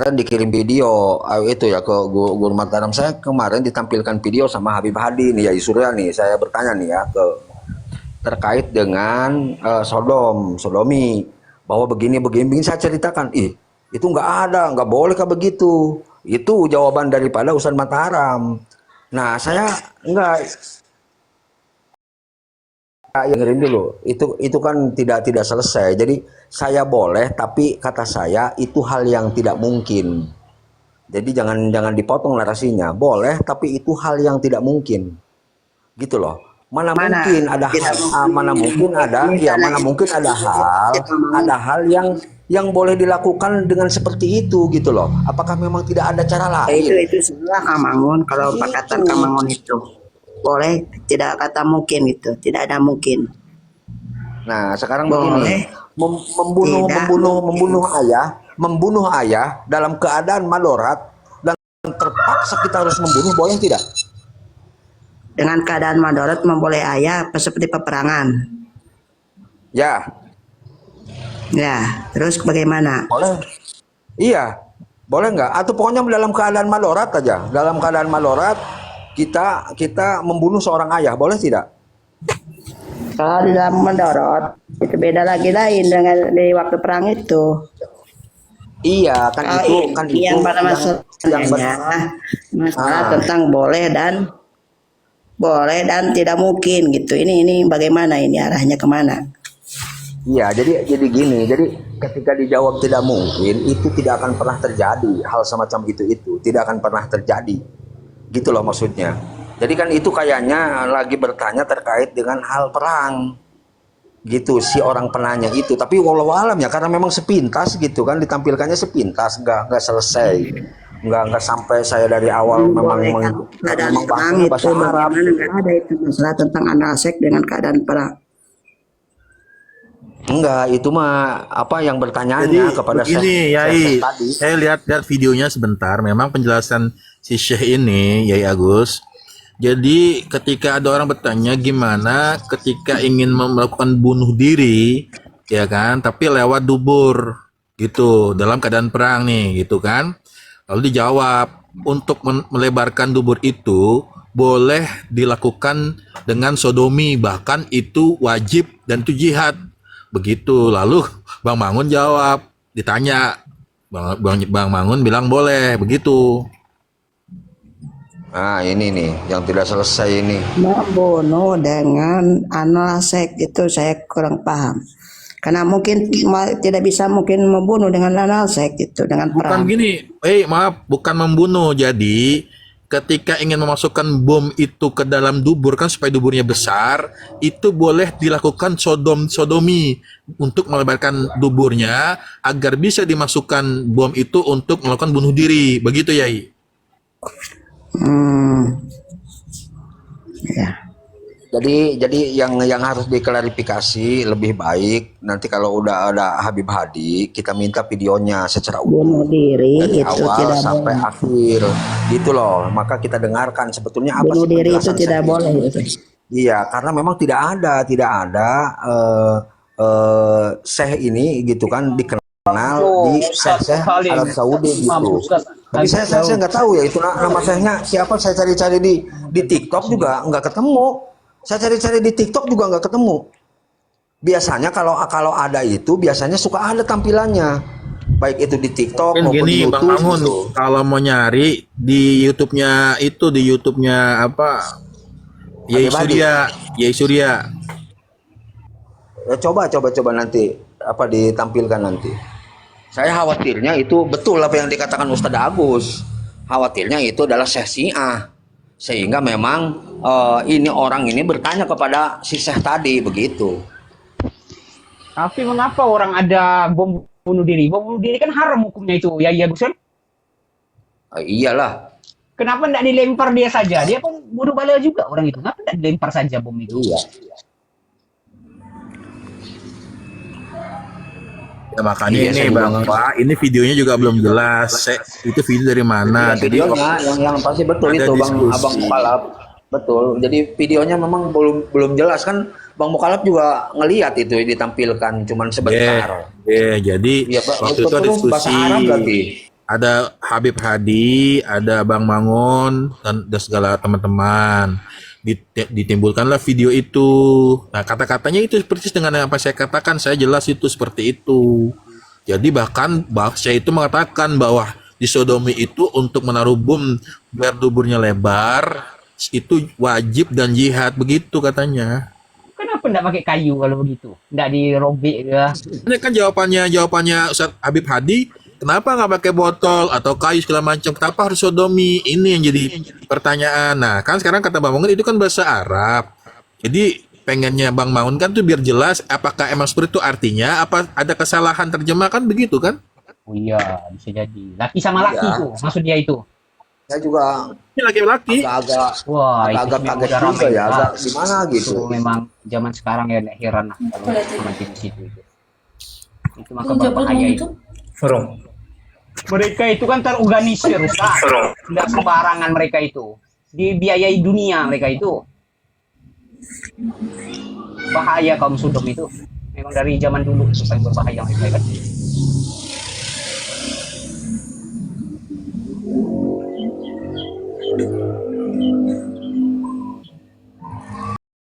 kemarin dikirim video itu ya ke Guru Mataram. Saya kemarin ditampilkan video sama Habib Hadi nih ya Surya nih. Saya bertanya nih ya ke terkait dengan sodomi bahwa begini saya ceritakan, itu nggak ada, nggak boleh kayak begitu. Itu jawaban daripada Ustadz Mataram. Nah saya nggak dengerin dulu, itu kan tidak selesai. Jadi saya boleh, tapi kata saya itu hal yang tidak mungkin. Jadi jangan dipotong narasinya. Boleh, tapi itu hal yang tidak mungkin. Gitu loh. Mana mungkin ada hal, mana mungkin ada, ya mana mungkin ada hal yang boleh dilakukan dengan seperti itu gitu loh. Apakah memang tidak ada cara lain? Itu sebelah Kamangun. Kalau perkataan Kamangun itu boleh, tidak kata mungkin itu, tidak ada mungkin. Nah sekarang begini, membunuh ayah dalam keadaan malorat dan terpaksa kita harus membunuh, boleh tidak? Dengan keadaan madarat memboleh ayah seperti peperangan. Ya. Ya, terus bagaimana? Boleh. Iya, boleh nggak? Atau pokoknya dalam keadaan malorat aja. Dalam keadaan malorat kita membunuh seorang ayah, boleh tidak? Kalau di dalam madarat itu beda lagi lain dengan di waktu perang itu. Iya, kan itu yang pada masalah tentang boleh dan tidak mungkin gitu. Ini bagaimana ini arahnya kemana? Iya, jadi gini. Jadi ketika dijawab tidak mungkin, itu tidak akan pernah terjadi. Hal semacam itu tidak akan pernah terjadi. Gitu loh maksudnya. Jadi kan itu kayaknya lagi bertanya terkait dengan hal perang. Gitu si orang penanya itu. Tapi walau alam ya, karena memang sepintas gitu kan, ditampilkannya sepintas, nggak selesai. Nggak sampai saya dari awal memang bahasa Arab. Nggak ada itu masalah tentang anasek dengan keadaan perang. Enggak, itu mah apa yang bertanyanya kepada begini, Yai. Saya lihat videonya sebentar. Memang penjelasan si Syekh ini, Yai Agus. Jadi ketika ada orang bertanya gimana ketika ingin melakukan bunuh diri, ya kan, tapi lewat dubur gitu dalam keadaan perang nih, gitu kan. Lalu dijawab, untuk melebarkan dubur itu boleh dilakukan dengan sodomi, bahkan itu wajib dan itu jihad. Begitu. Lalu Bang Mangun jawab, ditanya, Bang Mangun bilang boleh, begitu. Nah ini nih yang tidak selesai ini. Membunuh dengan anasek itu saya kurang paham. Karena mungkin tidak bisa mungkin membunuh dengan analsek itu dengan perang. Bukan gini, maaf, bukan membunuh. Jadi ketika ingin memasukkan bom itu ke dalam dubur kan supaya duburnya besar, itu boleh dilakukan sodomi untuk melebarkan duburnya agar bisa dimasukkan bom itu untuk melakukan bunuh diri. Begitu, Yai. Ya. Jadi yang harus diklarifikasi lebih baik nanti kalau udah ada Habib Hadi, kita minta videonya secara utuh dari awal sampai akhir gitu loh. Maka kita dengarkan sebetulnya apa bunuh sih diri itu tidak boleh itu. Iya, karena memang tidak ada Syekh ini gitu kan dikenal di Syekh Arab Saudi gitu. Tapi saya nggak tahu ya itu nama Syekhnya siapa. Saya cari-cari di TikTok juga nggak ketemu. Saya cari-cari di TikTok juga nggak ketemu. Biasanya kalau ada itu biasanya suka ada tampilannya, baik itu di TikTok maupun gini, di YouTube. Bang Mangun, gitu. Kalau mau nyari di YouTube-nya apa? Yai Surya. Ya, coba nanti apa ditampilkan nanti. Saya khawatirnya itu betul apa yang dikatakan Ustadz Agus. Khawatirnya itu adalah Syekh Syiah. Sehingga memang orang ini bertanya kepada si Syekh tadi begitu. Tapi mengapa orang ada bom bunuh diri? Bom bunuh diri kan haram hukumnya itu, ya Gus. Iyalah. Kenapa tidak dilempar dia saja? Dia pun bunuh bala juga orang itu. Kenapa tidak dilempar saja bom itu? Iya. Ya makanya ini Bang Pak, ini videonya juga belum jelas. Itu video dari mana? Jadi yang pasti betul itu Abang Mukalap. Betul. Jadi videonya memang belum jelas kan. Bang Mukalap juga ngelihat itu ditampilkan cuman sebentar. Jadi waktu itu ada diskusi ada Habib Hadi, ada Bang Mangun dan segala teman-teman. Ditimbulkanlah video itu. Nah, kata-katanya itu persis dengan yang apa saya katakan, saya jelas itu seperti itu. Jadi bahkan saya itu mengatakan bahwa disodomi itu untuk menaruh bom biar duburnya lebar, itu wajib dan jihad, begitu katanya. Kenapa enggak pakai kayu kalau begitu? Enggak dirobek ya? Ini kan jawabannya Ustaz Habib Hadi, kenapa nggak pakai botol atau kayu segala macam? Kenapa harus sodomi? Ini yang jadi pertanyaan. Nah, kan sekarang kata Bang Mangun itu kan bahasa Arab. Jadi pengennya Bang Mangun kan tuh biar jelas apakah emang seperti itu artinya, apa ada kesalahan terjemah kan begitu kan? Oh iya, bisa jadi. Laki sama laki Iya. tuh, maksud dia itu. Saya juga Ini laki-laki. agak Wah, itu agak memang kaget udah juga ramai ya, banget. agak gimana Itu gitu. memang zaman sekarang ya nggak heran lah kalau makin di situ itu. Itu maka berbahaya itu. Mereka itu kan terorganisir, Ustaz. Tidak sembarangan mereka itu. Dibiayai dunia mereka itu. Bahaya kaum Sodom itu. Memang dari zaman dulu itu paling berbahaya mereka kan.